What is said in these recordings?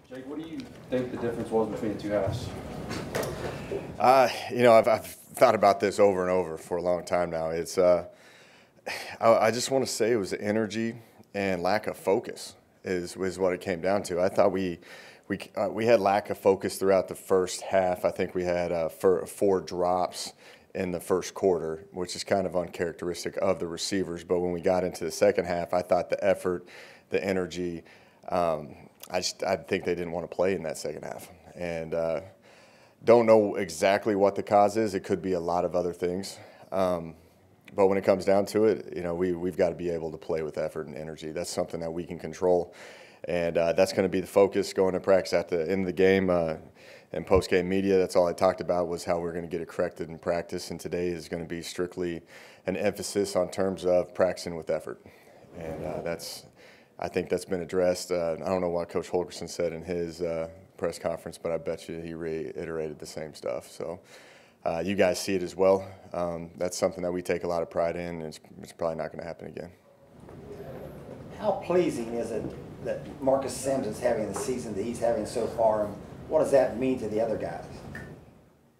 Jake, what do you think the difference was between the two halves? I've thought about this over and over for a long time now. I just want to say it was energy and lack of focus is what it came down to. I thought we had lack of focus throughout the first half. I think we had four drops in the first quarter, which is kind of uncharacteristic of the receivers. But when we got into the second half, I thought the effort, the energy, I think they didn't want to play in that second half. And don't know exactly what the cause is. It could be a lot of other things. But when it comes down to it, we've got to be able to play with effort and energy. That's something that we can control. And that's going to be the focus going to practice at the end of the game. And post-game media, that's all I talked about was how we're going to get it corrected in practice. And today is going to be strictly an emphasis on terms of practicing with effort. And I think that's been addressed. I don't know what Coach Holgerson said in his press conference, but I bet you he reiterated the same stuff. So you guys see it as well. That's something that we take a lot of pride in, and it's probably not going to happen again. How pleasing is it that Marcus Sims is having the season that he's having so far, and what does that mean to the other guys?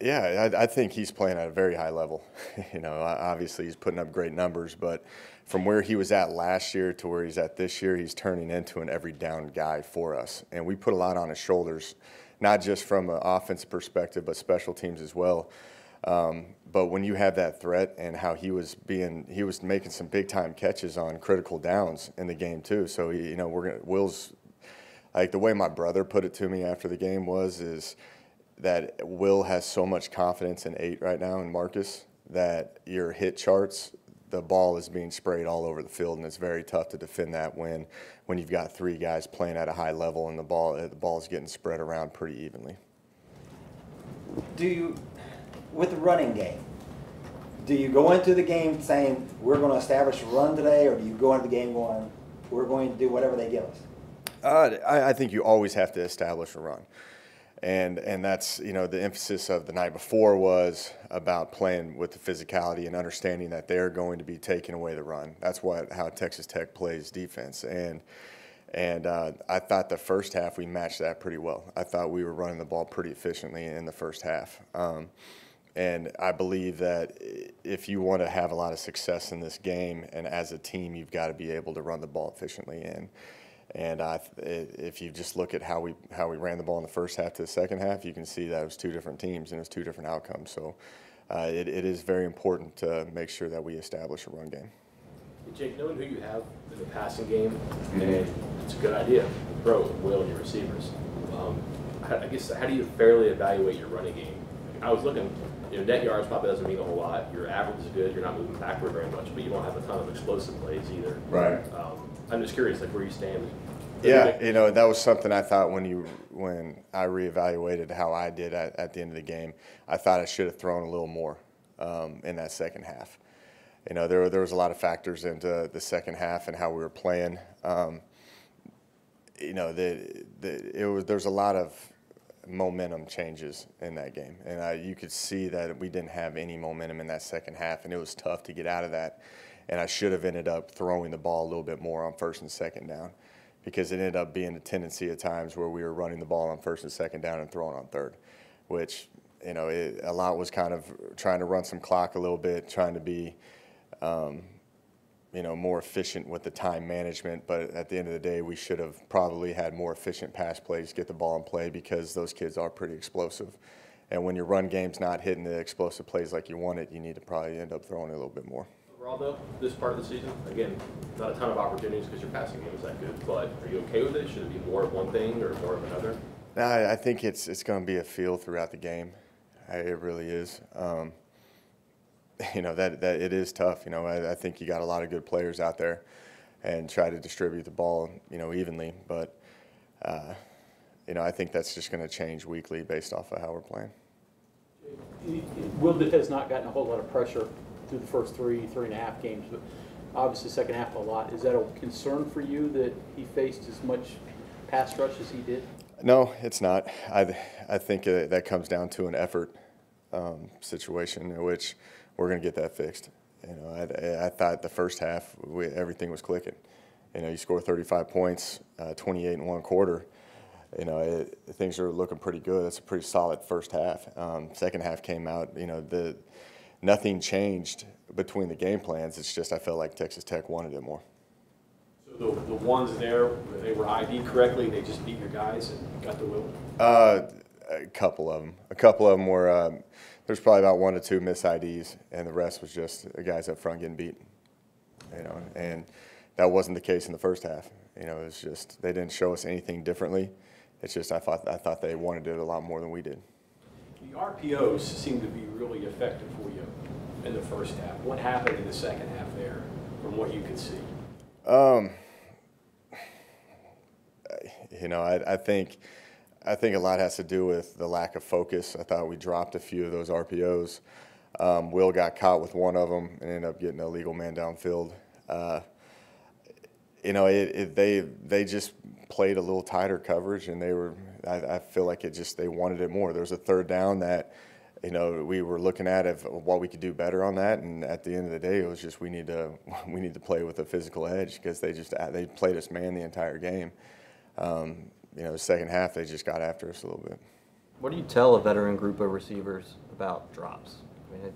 Yeah, I think he's playing at a very high level. Obviously he's putting up great numbers, but from where he was at last year to where he's at this year, he's turning into an every down guy for us. And we put a lot on his shoulders, not just from an offensive perspective, but special teams as well. But when you have that threat and how he was making some big time catches on critical downs in the game too. So Will's, like the way my brother put it to me after the game is that Will has so much confidence in 8 right now in Marcus that your hit charts, the ball is being sprayed all over the field, and it's very tough to defend that when you've got 3 guys playing at a high level and the ball is getting spread around pretty evenly. With the running game, do you go into the game saying we're going to establish a run today, or do you go into the game going we're going to do whatever they give us? I think you always have to establish a run. And that's, the emphasis of the night before was about playing with the physicality and understanding that they're going to be taking away the run. That's how Texas Tech plays defense. And I thought the first half we matched that pretty well. I thought we were running the ball pretty efficiently in the first half. And I believe that if you want to have a lot of success in this game and as a team, you've got to be able to run the ball efficiently. And if you just look at how we ran the ball in the first half to the second half, you can see that it was 2 different teams and it was 2 different outcomes. So it is very important to make sure that we establish a run game. Jake, knowing who you have in the passing game, and it's a good idea, throw Will and your receivers. I guess, how do you fairly evaluate your running game? I was looking, net yards probably doesn't mean a whole lot. Your average is good. You're not moving backward very much, but you don't have a ton of explosive plays either. Right. I'm just curious, where you stand. Yeah, that was something I thought when I reevaluated how I did at the end of the game. I thought I should have thrown a little more in that second half. There was a lot of factors into the second half and how we were playing. There's a lot of momentum changes in that game, and you could see that we didn't have any momentum in that second half, and it was tough to get out of that. And I should have ended up throwing the ball a little bit more on first and second down, because it ended up being a tendency at times where we were running the ball on first and second down and throwing on third, which, a lot was kind of trying to run some clock a little bit, trying to be, more efficient with the time management. But at the end of the day, we should have probably had more efficient pass plays, get the ball in play, because those kids are pretty explosive. And when your run game's not hitting the explosive plays like you want it, you need to probably end up throwing it a little bit more. Overall, though, this part of the season, again, not a ton of opportunities because your passing game is that good, but are you okay with it? Should it be more of one thing or more of another? I think it's going to be a feel throughout the game. It really is. That it is tough. I think you got a lot of good players out there and try to distribute the ball, evenly. But, I think that's just going to change weekly based off of how we're playing. Will has not gotten a whole lot of pressure through the first 3.5 games, but obviously second half a lot. Is that a concern for you that he faced as much pass rush as he did? No, it's not. I think that comes down to an effort situation in which we're going to get that fixed. I thought the first half everything was clicking. You score 35 points, 28 in one quarter. things are looking pretty good. It's a pretty solid first half. Second half came out, nothing changed between the game plans. It's just I felt like Texas Tech wanted it more. So the ones there, they were ID'd correctly, they just beat your guys and got the will? A couple of them. A couple of them were, there's probably about 1 to 2 miss IDs, and the rest was just the guys up front getting beat. And that wasn't the case in the first half. It was just they didn't show us anything differently. It's just I thought they wanted it a lot more than we did. The RPOs seem to be really effective for you in the first half. What happened in the second half there, from what you could see? I think a lot has to do with the lack of focus. I thought we dropped a few of those RPOs. Will got caught with one of them and ended up getting a legal man downfield. They just played a little tighter coverage, and I feel like they wanted it more. There was a third down that, we were looking at what we could do better on that, and at the end of the day, it was just we need to play with a physical edge because they played us man the entire game. The second half they just got after us a little bit. What do you tell a veteran group of receivers about drops? I mean,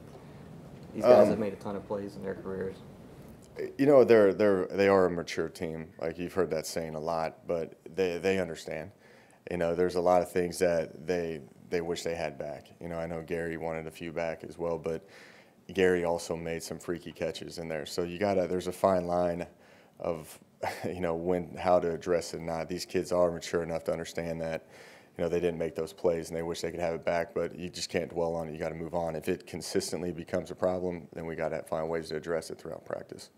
these guys have made a ton of plays in their careers. They are a mature team. Like you've heard that saying a lot, but they understand. There's a lot of things that they wish they had back. I know Gary wanted a few back as well, but Gary also made some freaky catches in there. So there's a fine line of how to address it or not. These kids are mature enough to understand that they didn't make those plays and they wish they could have it back, but you just can't dwell on it. You got to move on. If it consistently becomes a problem, then we got to find ways to address it throughout practice.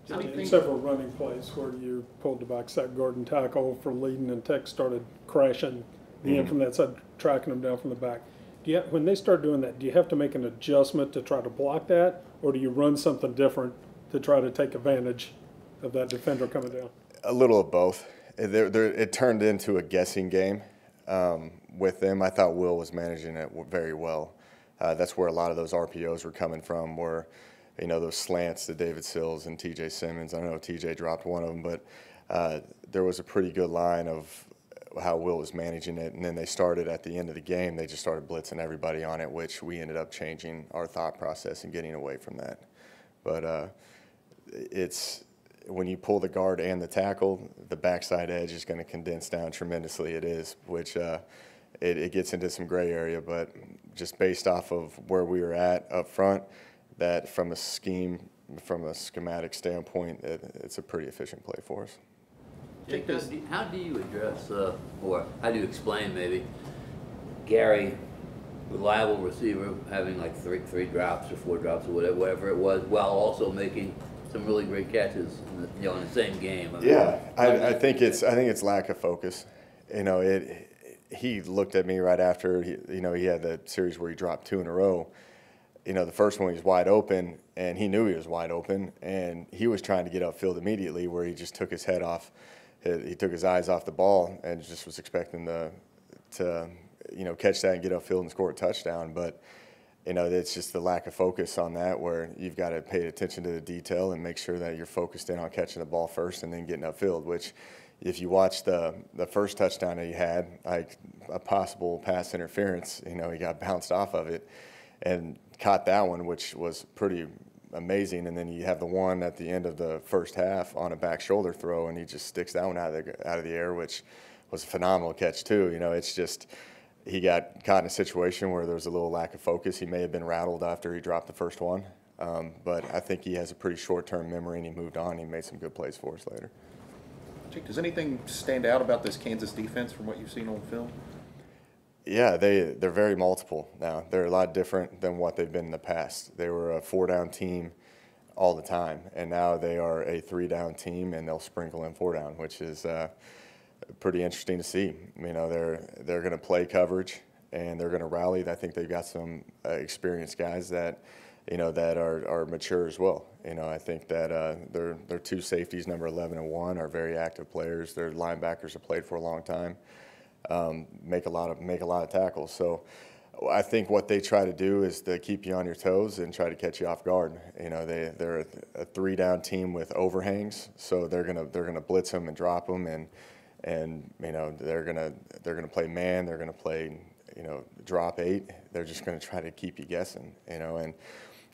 Several running plays where you pulled the backside Gordon tackle for leading and Tech started crashing the end from that side, tracking them down from the back. When they start doing that, do you have to make an adjustment to try to block that, or do you run something different to try to take advantage of that defender coming down? A little of both. It turned into a guessing game with them. I thought Will was managing it very well. That's where a lot of those RPOs were coming from, were those slants to David Sills and TJ Simmons. I know TJ dropped one of them, but there was a pretty good line of how Will was managing it. And then they started at the end of the game, they just started blitzing everybody on it, which we ended up changing our thought process and getting away from that. But it's when you pull the guard and the tackle, the backside edge is going to condense down tremendously. It is, which it gets into some gray area, but just based off of where we were at up front, that from a schematic standpoint, it's a pretty efficient play for us. How do you address, or how do you explain maybe, Gary, reliable receiver, having like three drops or 4 drops or whatever it was, while also making some really great catches in the same game? I think it's lack of focus. He looked at me right after he had that series where he dropped 2 in a row. The first one he was wide open, and he knew he was wide open, and he was trying to get upfield immediately, where he just took his head off. He took his eyes off the ball and just was expecting to catch that and get upfield and score a touchdown. But it's just the lack of focus on that, where you've got to pay attention to the detail and make sure that you're focused in on catching the ball first and then getting upfield. Which, if you watch the first touchdown that he had, like a possible pass interference, he got bounced off of it and caught that one, which was pretty amazing. And then you have the one at the end of the first half on a back shoulder throw, and he just sticks that one out of the air, which was a phenomenal catch too. It's just he got caught in a situation where there was a little lack of focus. He may have been rattled after he dropped the first one, but I think he has a pretty short-term memory, and he moved on. He made some good plays for us later. Jake, does anything stand out about this Kansas defense from what you've seen on film? Yeah, they're very multiple now. They're a lot different than what they've been in the past. They were a 4-down team all the time, and now they are a 3-down team, and they'll sprinkle in 4-down, which is pretty interesting to see. They're going to play coverage, and they're going to rally. I think they've got some experienced guys that that are mature as well. I think that their 2 safeties, number 11 and 1, are very active players. Their linebackers have played for a long time. Make a lot of tackles. So I think what they try to do is to keep you on your toes and try to catch you off guard. They're a 3-down team with overhangs, so they're gonna blitz them and drop them, and and they're gonna play man, they're gonna play drop 8. They're just gonna try to keep you guessing, and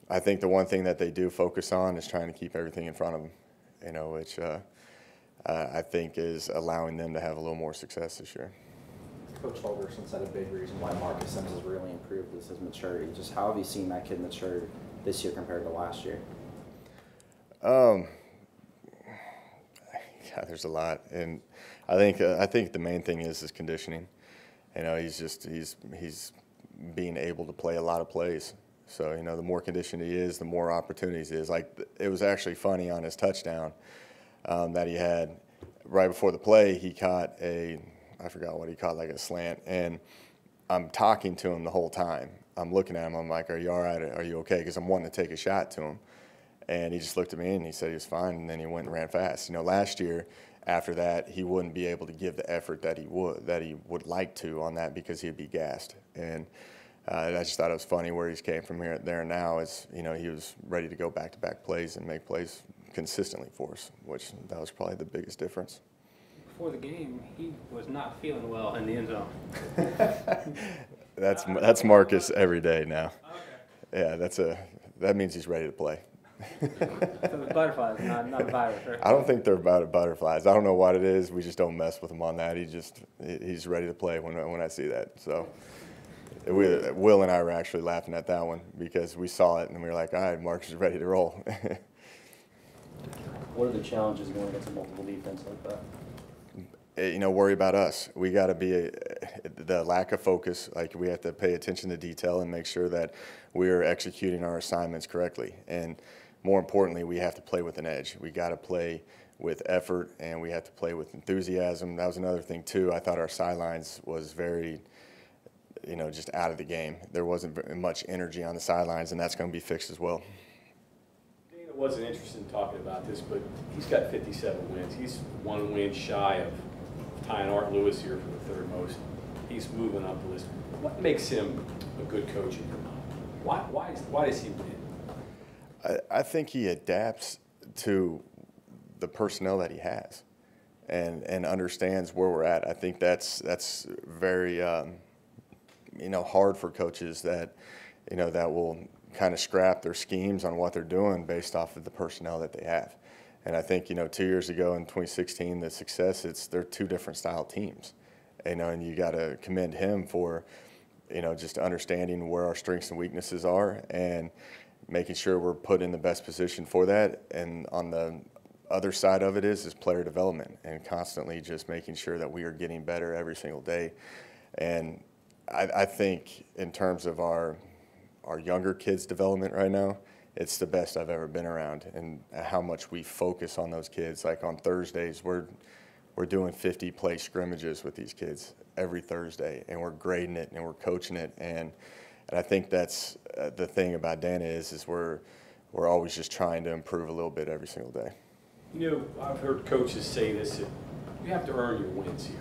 I think the one thing that they do focus on is trying to keep everything in front of them, which I think is allowing them to have a little more success this year. Coach Holgerson said a big reason why Marcus Sims has really improved is his maturity. Just how have you seen that kid mature this year compared to last year? Yeah, there's a lot, and I think the main thing is his conditioning. He's being able to play a lot of plays. So the more conditioned he is, the more opportunities he is. Like, it was actually funny on his touchdown that he had right before the play. He caught I forgot what he caught, like a slant, and I'm talking to him the whole time. I'm looking at him. I'm like, "Are you all right? Are you okay?" Because I'm wanting to take a shot to him. And he just looked at me and he said he was fine, and then he went and ran fast. Last year, after that, he wouldn't be able to give the effort that he would like to on that because he'd be gassed. And I just thought it was funny where he's came from there and now is, he was ready to go back-to-back plays and make plays consistently for us, which that was probably the biggest difference. Before the game, he was not feeling well in the end zone. That's Marcus every day now. Okay. Yeah, that means he's ready to play. So the butterflies, not a virus, right? I don't think they're about butterflies. I don't know what it is. We just don't mess with him on that. He's ready to play when I see that. So Will and I were actually laughing at that one because we saw it and we were like, all right, Marcus is ready to roll. What are the challenges going against a multiple defense like that? Worry about us. We got to be the lack of focus. Like, we have to pay attention to detail and make sure that we are executing our assignments correctly. And more importantly, we have to play with an edge. We got to play with effort, and we have to play with enthusiasm. That was another thing too. I thought our sidelines was very, just out of the game. There wasn't very much energy on the sidelines, and that's going to be fixed as well. Dana wasn't interested in talking about this, but he's got 57 wins. He's 1 win shy of tying Art Lewis here for the third most. He's moving up the list. What makes him a good coach in your mind? Why does he win? I think he adapts to the personnel that he has, and understands where we're at. I think that's very hard for coaches that that will kind of scrap their schemes on what they're doing based off of the personnel that they have. And I think 2 years ago in 2016, the success, they're 2 different style teams, and you got to commend him for just understanding where our strengths and weaknesses are and making sure we're put in the best position for that. And on the other side of it is player development and constantly just making sure that we are getting better every single day. And I think in terms of our younger kids' development right now, it's the best I've ever been around, and how much we focus on those kids. Like on Thursdays, we're doing 50 play scrimmages with these kids every Thursday, and we're grading it and we're coaching it. And I think that's the thing about Dana is we're always just trying to improve a little bit every single day. I've heard coaches say this, that you have to earn your wins here.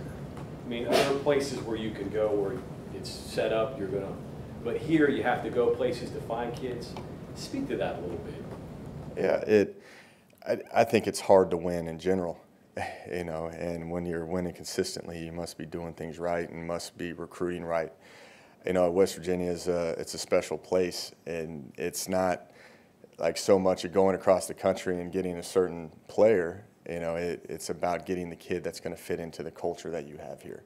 I mean, there are places where you can go where it's set up, but here you have to go places to find kids. Speak to that a little bit. Yeah, I think it's hard to win in general, and when you're winning consistently, you must be doing things right and must be recruiting right. West Virginia it's a special place, and it's not like so much of going across the country and getting a certain player. It's about getting the kid that's going to fit into the culture that you have here.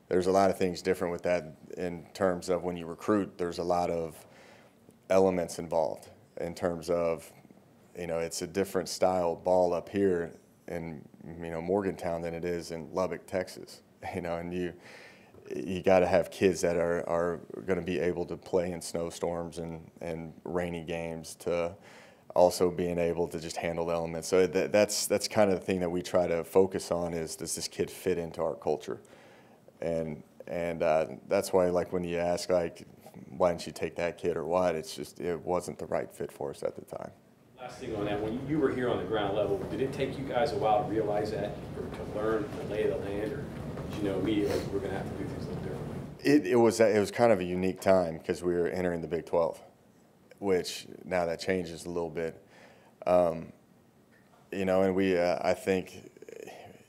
There's a lot of things different with that in terms of when you recruit. There's a lot of elements involved in terms of, it's a different style ball up here in, Morgantown than it is in Lubbock, Texas, and you got to have kids that are going to be able to play in snowstorms and rainy games, to also being able to just handle the elements. So that's kind of the thing that we try to focus on is, does this kid fit into our culture? And that's why, like, when you ask, like, why didn't you take that kid or what, it's just, it wasn't the right fit for us at the time. Last thing on that, when you were here on the ground level, did it take you guys a while to realize that, or to learn the lay of the land, or did you know immediately we're going to have to do things a little differently? It was kind of a unique time because we were entering the Big 12, which now that changes a little bit. And we, I think,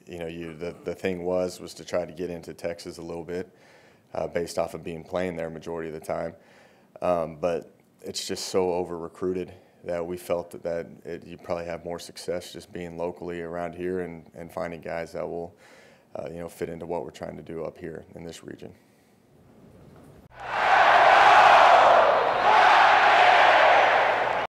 you know, the thing was to try to get into Texas a little bit, based off of being playing there majority of the time. But it's just so over recruited that we felt that you probably have more success just being locally around here and finding guys that will, you know, fit into what we're trying to do up here in this region.